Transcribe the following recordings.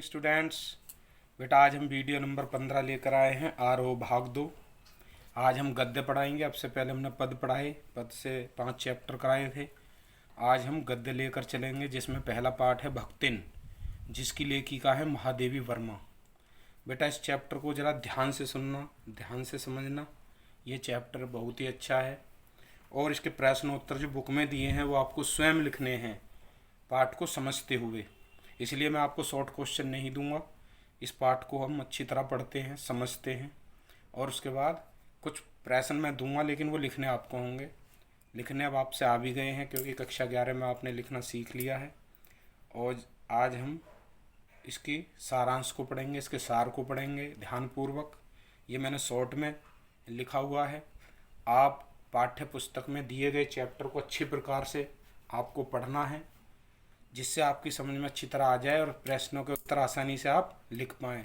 Students, बेटा आज हम वीडियो नंबर 15 लेकर आए हैं आरोह भाग 2। आज हम गद्य पढ़ाएंगे। अब से पहले हमने पद पढ़ाए, पद से 5 चैप्टर कराए थे। आज हम गद्य लेकर चलेंगे, जिसमें पहला पार्ट है भक्तिन, जिसकी लेखिका है महादेवी वर्मा। बेटा इस चैप्टर को ज़रा ध्यान से सुनना, ध्यान से समझना। ये चैप्टर बहुत ही अच्छा है और इसके प्रश्नोत्तर जो बुक में दिए हैं वो आपको स्वयं लिखने हैं पाठ को समझते हुए। इसलिए मैं आपको शॉर्ट क्वेश्चन नहीं दूंगा। इस पाठ को हम अच्छी तरह पढ़ते हैं, समझते हैं और उसके बाद कुछ प्रश्न मैं दूंगा, लेकिन वो लिखने आपको होंगे। लिखने अब आपसे आ भी गए हैं, क्योंकि कक्षा 11 में आपने लिखना सीख लिया है। और आज हम इसकी सारांश को पढ़ेंगे, इसके सार को पढ़ेंगे ध्यानपूर्वक। ये मैंने शॉर्ट में लिखा हुआ है। आप पाठ्य पुस्तक में दिए गए चैप्टर को अच्छी प्रकार से आपको पढ़ना है, जिससे आपकी समझ में अच्छी तरह आ जाए और प्रश्नों के उत्तर आसानी से आप लिख पाएँ,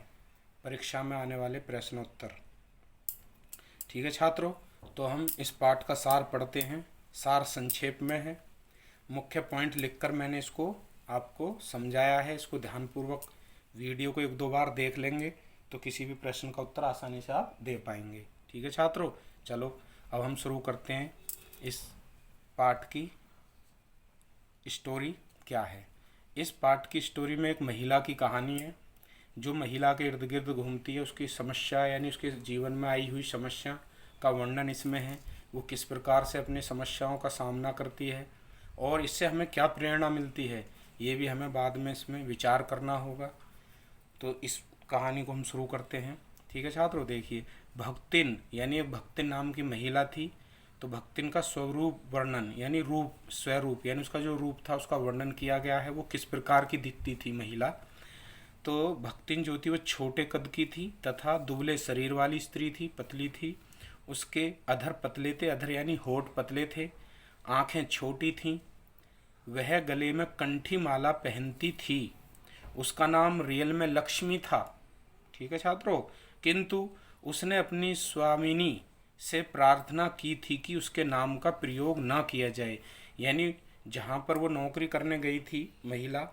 परीक्षा में आने वाले प्रश्नोत्तर। ठीक है छात्रों, तो हम इस पाठ का सार पढ़ते हैं। सार संक्षेप में है, मुख्य पॉइंट लिखकर मैंने इसको आपको समझाया है। इसको ध्यानपूर्वक वीडियो को 1-2 बार देख लेंगे तो किसी भी प्रश्न का उत्तर आसानी से आप दे पाएंगे। ठीक है छात्रों, चलो अब हम शुरू करते हैं। इस पाठ की स्टोरी क्या है। इस पाठ की स्टोरी में एक महिला की कहानी है, जो महिला के इर्द गिर्द घूमती है। उसकी समस्या यानी उसके जीवन में आई हुई समस्या का वर्णन इसमें है। वो किस प्रकार से अपनी समस्याओं का सामना करती है और इससे हमें क्या प्रेरणा मिलती है, ये भी हमें बाद में इसमें विचार करना होगा। तो इस कहानी को हम शुरू करते हैं। ठीक है छात्रों, देखिए भक्तिन यानी एक भक्तिन नाम की महिला थी। तो भक्तिन का स्वरूप वर्णन यानी रूप, स्वरूप यानी उसका जो रूप था उसका वर्णन किया गया है। वो किस प्रकार की दिखती थी महिला। तो भक्तिन जो थी वो छोटे कद की थी तथा दुबले शरीर वाली स्त्री थी, पतली थी। उसके अधर पतले थे, अधर यानी होठ पतले थे। आंखें छोटी थीं। वह गले में कंठी माला पहनती थी। उसका नाम रियल में लक्ष्मी था। ठीक है छात्रों, किंतु उसने अपनी स्वामिनी से प्रार्थना की थी कि उसके नाम का प्रयोग ना किया जाए। यानी जहाँ पर वो नौकरी करने गई थी महिला,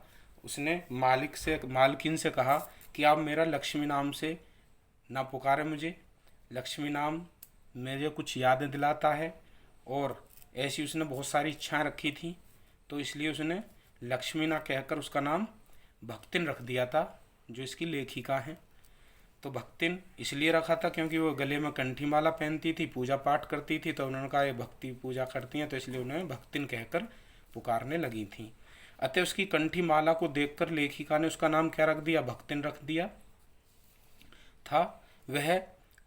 उसने मालकिन से कहा कि आप मेरा लक्ष्मी नाम से ना पुकारे मुझे। लक्ष्मी नाम मुझे कुछ यादें दिलाता है और ऐसी उसने बहुत सारी इच्छाएं रखी थी। तो इसलिए उसने लक्ष्मी ना कहकर उसका नाम भक्तिन रख दिया था, जो इसकी लेखिका हैं। तो भक्तिन इसलिए रखा था क्योंकि वो गले में कंठी माला पहनती थी, पूजा पाठ करती थी। तो उन्होंने कहा ये भक्ति पूजा करती हैं, तो इसलिए उन्हें भक्तिन कहकर पुकारने लगी थी। अतः उसकी कंठी माला को देखकर लेखिका ने उसका नाम क्या रख दिया, भक्तिन रख दिया था। वह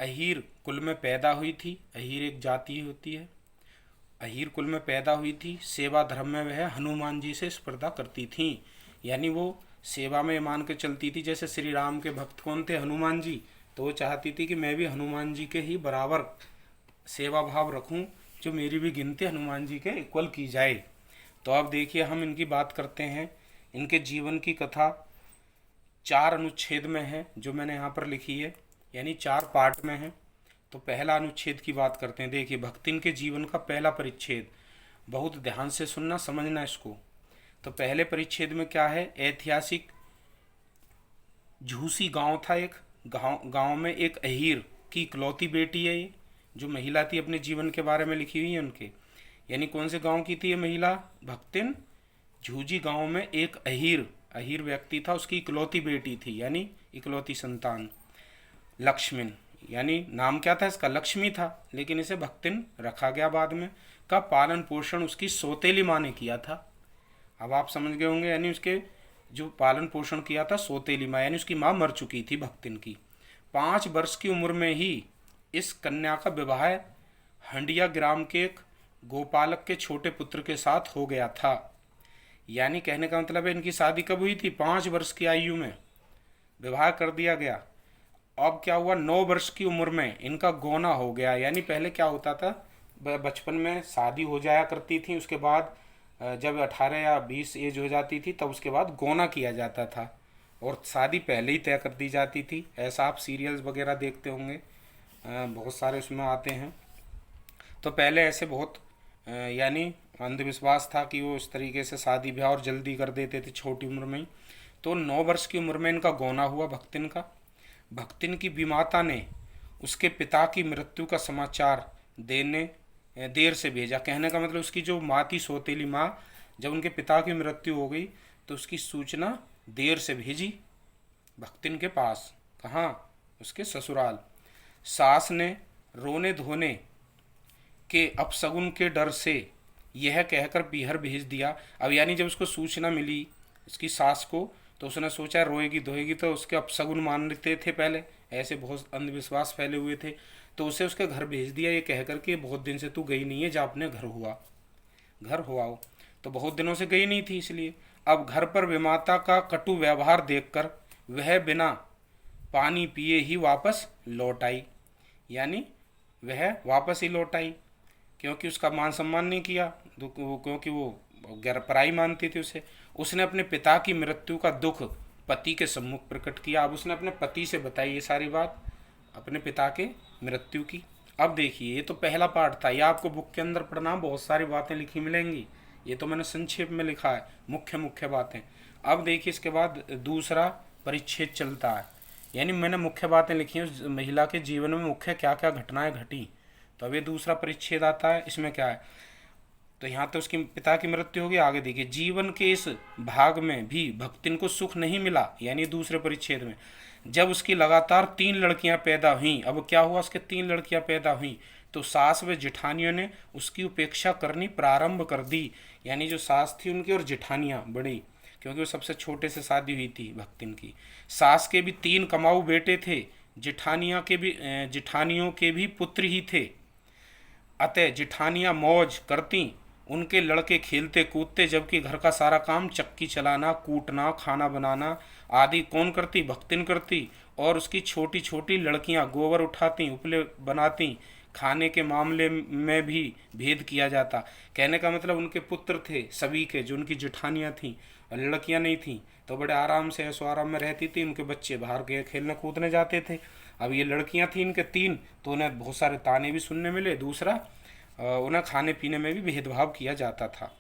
अहीर कुल में पैदा हुई थी। अहीर एक जाति होती है। अहीर कुल में पैदा हुई थी। सेवा धर्म में वह हनुमान जी से स्पर्धा करती थी। यानी वो सेवा में मान के चलती थी। जैसे श्री राम के भक्त कौन थे, हनुमान जी। तो वो चाहती थी कि मैं भी हनुमान जी के ही बराबर सेवा भाव रखूं, जो मेरी भी गिनती हनुमान जी के इक्वल की जाए। तो अब देखिए हम इनकी बात करते हैं। इनके जीवन की कथा 4 अनुच्छेद में है, जो मैंने यहाँ पर लिखी है, यानी 4 पार्ट में है। तो पहला अनुच्छेद की बात करते हैं। देखिए भक्तिन के जीवन का पहला परिच्छेद, बहुत ध्यान से सुनना, समझना इसको। तो पहले परिच्छेद में क्या है, ऐतिहासिक झूसी गांव था। एक गांव में एक अहीर की इकलौती बेटी है। ये जो महिला थी अपने जीवन के बारे में लिखी हुई है उनके। यानी कौन से गांव की थी ये महिला, भक्तिन। झूजी गांव में एक अहीर व्यक्ति था, उसकी इकलौती बेटी थी, यानी इकलौती संतान लक्ष्मण। यानी नाम क्या था इसका, लक्ष्मी था, लेकिन इसे भक्तिन रखा गया बाद में। का पालन पोषण उसकी सौतेली माँ ने किया था। अब आप समझ गए होंगे, यानी उसके जो पालन पोषण किया था सौतेली माँ, यानी उसकी माँ मर चुकी थी भक्तिन की। 5 वर्ष की उम्र में ही इस कन्या का विवाह हंडिया ग्राम के एक गोपालक के छोटे पुत्र के साथ हो गया था। यानी कहने का मतलब है इनकी शादी कब हुई थी, 5 वर्ष की आयु में विवाह कर दिया गया। अब क्या हुआ, 9 वर्ष की उम्र में इनका गौना हो गया। यानी पहले क्या होता था, बचपन में शादी हो जाया करती थी, उसके बाद जब 18 या 20 एज हो जाती थी तब उसके बाद गौना किया जाता था और शादी पहले ही तय कर दी जाती थी। ऐसा आप सीरियल्स वगैरह देखते होंगे, बहुत सारे उसमें आते हैं। तो पहले ऐसे बहुत यानी अंधविश्वास था कि वो इस तरीके से शादी ब्याह और जल्दी कर देते थे छोटी उम्र में ही। तो 9 वर्ष की उम्र में इनका गौना हुआ भक्तिन का। भक्तिन की विमाता ने उसके पिता की मृत्यु का समाचार देने देर से भेजा। कहने का मतलब उसकी जो माँ थी, सौतेली माँ, जब उनके पिता की मृत्यु हो गई तो उसकी सूचना देर से भेजी भक्तिन के पास। कहाँ? उसके ससुराल। सास ने रोने धोने के अपशगुन के डर से यह कहकर पीहर भेज दिया। अब यानी जब उसको सूचना मिली उसकी सास को, तो उसने सोचा रोएगी धोएगी तो उसके अपशगुन मानते थे पहले, ऐसे बहुत अंधविश्वास फैले हुए थे, तो उसे उसके घर भेज दिया ये कहकर कि बहुत दिन से तू गई नहीं है, जा अपने घर हो आओ। तो बहुत दिनों से गई नहीं थी, इसलिए अब घर पर विमाता का कटु व्यवहार देखकर वह बिना पानी पिए ही वापस लौट आई। यानी वह वापस ही लौट आई, क्योंकि उसका मान सम्मान नहीं किया, क्योंकि वो गैर पराई मानती थी उसे। उसने अपने पिता की मृत्यु का दुख पति के सम्मुख प्रकट किया। अब उसने अपने पति से बताई ये सारी बात, अपने पिता के मृत्यु की। अब देखिए, ये तो पहला पार्ट था। यह आपको बुक के अंदर पढ़ना, बहुत सारी बातें लिखी मिलेंगी, ये तो मैंने संक्षेप में लिखा है, मुख्य मुख्य बातें। अब देखिए इसके बाद दूसरा परिच्छेद चलता है, यानी मैंने मुख्य बातें लिखी हैं उस महिला के जीवन में मुख्य क्या क्या घटनाएं घटी। तो अब ये दूसरा परिच्छेद आता है, इसमें क्या है, तो यहाँ तो उसके पिता की मृत्यु होगी। आगे देखिए, जीवन के इस भाग में भी भक्तिन को सुख नहीं मिला, यानी दूसरे परिच्छेद में जब उसकी लगातार 3 लड़कियां पैदा हुईं। अब क्या हुआ, उसके 3 लड़कियां पैदा हुईं तो सास व जेठानियों ने उसकी उपेक्षा करनी प्रारंभ कर दी। यानी जो सास थी उनकी और जेठानियाँ बड़ी, क्योंकि वो सबसे छोटे से शादी हुई थी भक्तिन की। सास के भी 3 कमाऊ बेटे थे, जेठानियों के भी पुत्र ही थे। अतः जेठानियाँ मौज करती, उनके लड़के खेलते कूदते, जबकि घर का सारा काम चक्की चलाना, कूटना, खाना बनाना आदि कौन करती? भक्तिन करती। और उसकी छोटी छोटी लड़कियां गोबर उठाती, उपले बनाती। खाने के मामले में भी भेद किया जाता। कहने का मतलब उनके पुत्र थे सभी के, जो उनकी जेठानियाँ थीं, और लड़कियाँ नहीं थीं, तो बड़े आराम से ऐशो आराम में रहती थी। उनके बच्चे बाहर गए खेलने कूदने जाते थे। अब ये लड़कियाँ थीं इनके 3, तो उन्हें बहुत सारे ताने भी सुनने मिले। दूसरा, उन्हें खाने पीने में भी भेदभाव किया जाता था।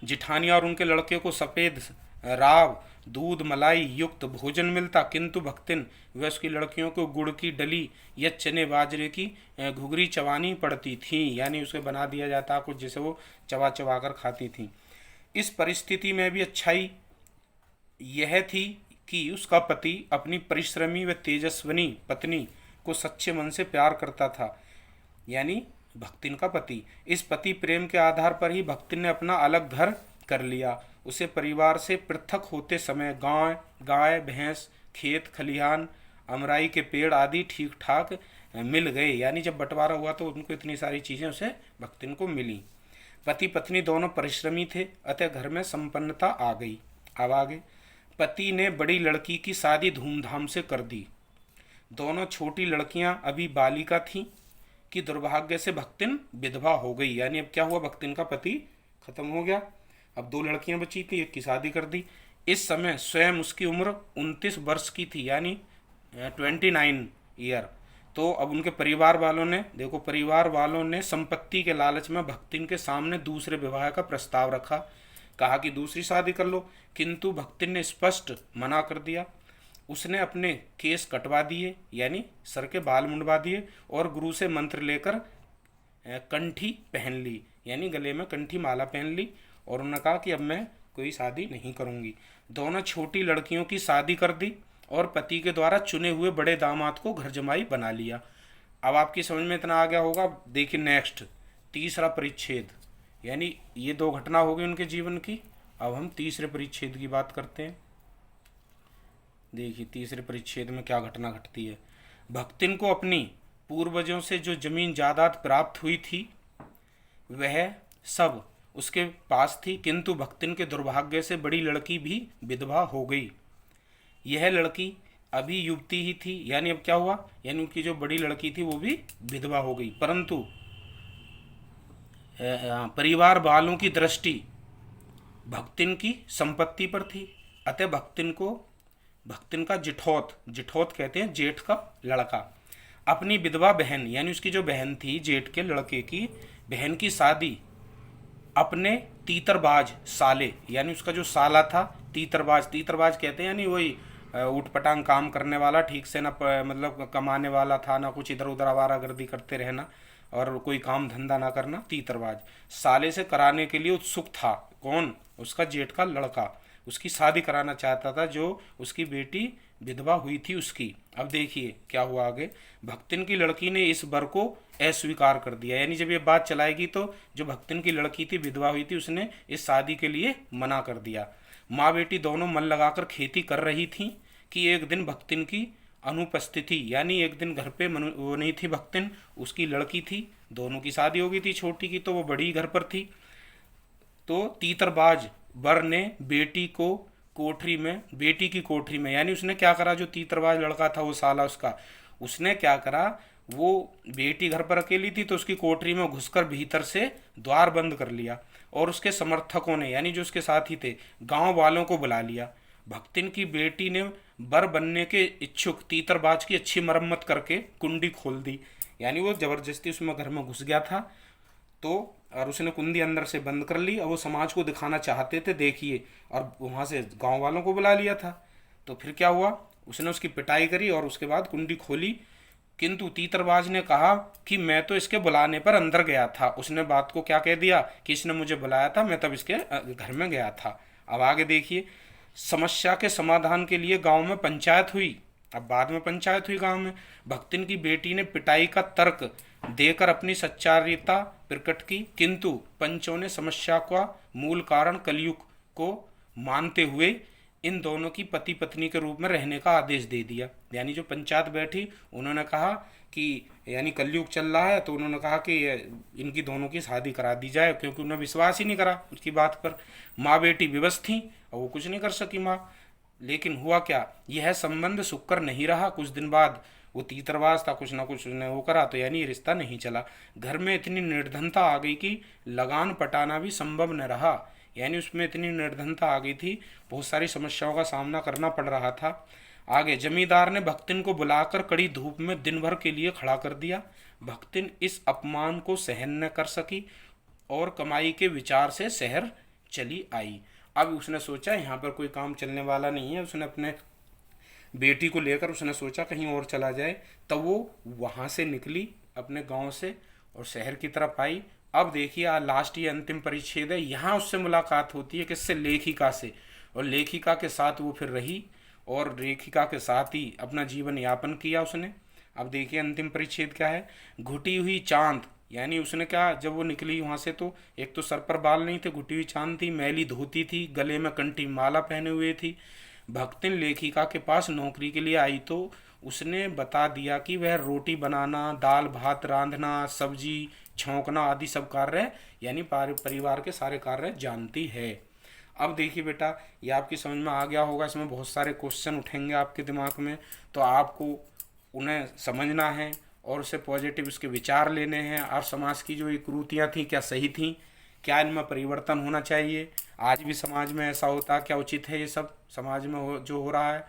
जेठानियाँ और उनके लड़के को सफ़ेद राव, दूध मलाई युक्त भोजन मिलता, किंतु भक्तिन व उसकी लड़कियों को गुड़ की डली या चने बाजरे की घुघरी चबानी पड़ती थी। यानी उसे बना दिया जाता कुछ जिसे वो चबा चबा कर खाती थी। इस परिस्थिति में भी अच्छाई यह थी कि उसका पति अपनी परिश्रमी व तेजस्विनी पत्नी को सच्चे मन से प्यार करता था, यानी भक्तिन का पति। इस पति प्रेम के आधार पर ही भक्तिन ने अपना अलग घर कर लिया। उसे परिवार से पृथक होते समय गाय भैंस, खेत खलिहान, अमराई के पेड़ आदि ठीक ठाक मिल गए। यानी जब बंटवारा हुआ तो उनको इतनी सारी चीज़ें उसे भक्तिन को मिली। पति पत्नी दोनों परिश्रमी थे, अतः घर में संपन्नता आ गई। अब आगे, पति ने बड़ी लड़की की शादी धूमधाम से कर दी। दोनों छोटी लड़कियां अभी बालिका थीं कि दुर्भाग्य से भक्तिन विधवा हो गई। यानी अब क्या हुआ, भक्तिन का पति खत्म हो गया, अब 2 लड़कियां बची थी, एक की शादी कर दी। इस समय स्वयं उसकी उम्र 29 वर्ष की थी, यानी 29 ईयर। तो अब उनके परिवार वालों ने, देखो परिवार वालों ने संपत्ति के लालच में भक्तिन के सामने दूसरे विवाह का प्रस्ताव रखा। कहा कि दूसरी शादी कर लो, किंतु भक्तिन ने स्पष्ट मना कर दिया। उसने अपने केस कटवा दिए, यानी सर के बाल मुंडवा दिए, और गुरु से मंत्र लेकर कंठी पहन ली, यानी गले में कंठी माला पहन ली, और उन्होंने कहा कि अब मैं कोई शादी नहीं करूंगी। दोनों छोटी लड़कियों की शादी कर दी और पति के द्वारा चुने हुए बड़े दामाद को घर जमाई बना लिया। अब आपकी समझ में इतना आ गया होगा। देखिए नेक्स्ट, तीसरा परिच्छेद, यानी ये 2 घटना हो गई उनके जीवन की। अब हम तीसरे परिच्छेद की बात करते हैं। देखिए तीसरे परिच्छेद में क्या घटना घटती है। भक्तिन को अपनी पूर्वजों से जो जमीन जायदाद प्राप्त हुई थी वह सब उसके पास थी, किंतु भक्तिन के दुर्भाग्य से बड़ी लड़की भी विधवा हो गई। यह लड़की अभी युवती ही थी, यानी अब क्या हुआ, यानी उनकी जो बड़ी लड़की थी वो भी विधवा हो गई। परंतु परिवार वालों की दृष्टि भक्तिन की संपत्ति पर थी, अतः भक्तिन का जिठौत कहते हैं जेठ का लड़का, अपनी विधवा बहन, यानी उसकी जो बहन थी जेठ के लड़के की बहन की शादी अपने तीतरबाज साले, यानी उसका जो साला था तीतरबाज, तीतरबाज कहते हैं यानी वही उठपटांग काम करने वाला, ठीक से ना मतलब कमाने वाला था, ना कुछ इधर उधर आवारागर्दी करते रहना और कोई काम धंधा ना करना, तीतरबाज। साले से कराने के लिए उत्सुक था। कौन? उसका जेठ का लड़का उसकी शादी कराना चाहता था, जो उसकी बेटी विधवा हुई थी उसकी। अब देखिए क्या हुआ आगे। भक्तिन की लड़की ने इस वर को अस्वीकार कर दिया, यानी जब ये बात चलाएगी तो जो भक्तिन की लड़की थी विधवा हुई थी उसने इस शादी के लिए मना कर दिया। माँ बेटी दोनों मन लगाकर खेती कर रही थी कि एक दिन भक्तिन की अनुपस्थिति, यानी एक दिन घर पे वो नहीं थी भक्तिन, उसकी लड़की थी, दोनों की शादी हो गई थी, छोटी की तो वो बड़ी घर पर थी। तो तीतरबाज वर ने बेटी को कोठरी में, बेटी की कोठरी में, यानी उसने क्या करा, जो तीतरबाज लड़का था वो साला उसका, उसने क्या करा, वो बेटी घर पर अकेली थी तो उसकी कोठरी में घुसकर भीतर से द्वार बंद कर लिया और उसके समर्थकों ने, यानी जो उसके साथी थे, गांव वालों को बुला लिया। भक्तिन की बेटी ने बर बनने के इच्छुक तीतरबाज की अच्छी मरम्मत करके कुंडी खोल दी, यानी वो जबरदस्ती उसमें घर में घुस गया था तो, और उसने कुंडी अंदर से बंद कर ली और वो समाज को दिखाना चाहते थे, देखिए, और वहाँ से गांव वालों को बुला लिया था। तो फिर क्या हुआ, उसने उसकी पिटाई करी और उसके बाद कुंडी खोली, किंतु तीतरबाज ने कहा कि मैं तो इसके बुलाने पर अंदर गया था। उसने बात को क्या कह दिया कि इसने मुझे बुलाया था, मैं तब इसके घर में गया था। अब आगे देखिए, समस्या के समाधान के लिए गांव में पंचायत हुई। अब बाद में पंचायत हुई गांव में। भक्तिन की बेटी ने पिटाई का तर्क देकर अपनी सच्चारिता प्रकट की, किंतु पंचों ने समस्या का मूल कारण कलयुग को मानते हुए इन दोनों की पति पत्नी के रूप में रहने का आदेश दे दिया। यानी जो पंचायत बैठी उन्होंने कहा कि यानी कलयुग चल रहा है तो उन्होंने कहा कि इनकी दोनों की शादी करा दी जाए, क्योंकि उन्होंने विश्वास ही नहीं करा उसकी बात पर। माँ बेटी विवश थी और वो कुछ नहीं कर सकी माँ। लेकिन हुआ क्या, यह संबंध सुखकर नहीं रहा। कुछ दिन बाद वो तीतरबाज था, कुछ ना कुछ उसने वो करा तो यानी ये रिश्ता नहीं चला। घर में इतनी निर्धनता आ गई कि लगान पटाना भी संभव न रहा, यानी उसमें इतनी निर्धनता आ गई थी, बहुत सारी समस्याओं का सामना करना पड़ रहा था। आगे जमींदार ने भक्तिन को बुलाकर कड़ी धूप में दिन भर के लिए खड़ा कर दिया। भक्तिन इस अपमान को सहन न कर सकी और कमाई के विचार से शहर चली आई। अब उसने सोचा यहाँ पर कोई काम चलने वाला नहीं है, उसने अपने बेटी को लेकर उसने सोचा कहीं और चला जाए। तब वो वहाँ से निकली अपने गांव से और शहर की तरफ आई। अब देखिए लास्ट ये अंतिम परिच्छेद है, यहाँ उससे मुलाकात होती है किससे, लेखिका से, और लेखिका के साथ वो फिर रही और लेखिका के साथ ही अपना जीवन यापन किया उसने। अब देखिए अंतिम परिच्छेद क्या है। घुटी हुई चांद, यानी उसने क्या, जब वो निकली वहाँ से तो एक तो सर पर बाल नहीं थे, घुटी हुई चांद थी, मैली धोती थी, गले में कंठी माला पहने हुए थी। भक्तिन लेखिका के पास नौकरी के लिए आई तो उसने बता दिया कि वह रोटी बनाना, दाल भात रांधना, सब्जी छौंकना आदि सब कार्य, यानी परिवार के सारे कार्य जानती है। अब देखिए बेटा, ये आपकी समझ में आ गया होगा। इसमें बहुत सारे क्वेश्चन उठेंगे आपके दिमाग में, तो आपको उन्हें समझना है और उससे पॉजिटिव इसके विचार लेने हैं, और समाज की जो ये कुरीतियाँ थी क्या सही थी, क्या इनमें परिवर्तन होना चाहिए, आज भी समाज में ऐसा होता, क्या उचित है ये सब समाज में जो हो रहा है।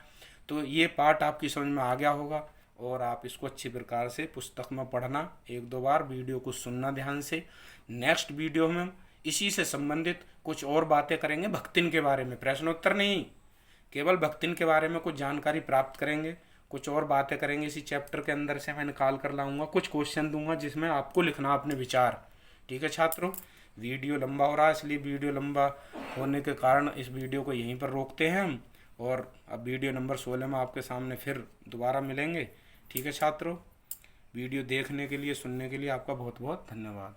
तो ये पार्ट आपकी समझ में आ गया होगा और आप इसको अच्छी प्रकार से पुस्तक में पढ़ना, एक दो बार वीडियो को सुनना ध्यान से। नेक्स्ट वीडियो में इसी से संबंधित कुछ और बातें करेंगे, भक्तिन के बारे में, प्रश्नोत्तर नहीं, केवल भक्तिन के बारे में कुछ जानकारी प्राप्त करेंगे, कुछ और बातें करेंगे। इसी चैप्टर के अंदर से मैं निकाल कर लाऊंगा, कुछ क्वेश्चन दूंगा जिसमें आपको लिखना अपने विचार। ठीक है छात्रों, वीडियो लंबा हो रहा है, इसलिए वीडियो लंबा होने के कारण इस वीडियो को यहीं पर रोकते हैं हम, और अब वीडियो नंबर 16 में आपके सामने फिर दोबारा मिलेंगे। ठीक है छात्रों, वीडियो देखने के लिए, सुनने के लिए आपका बहुत बहुत धन्यवाद।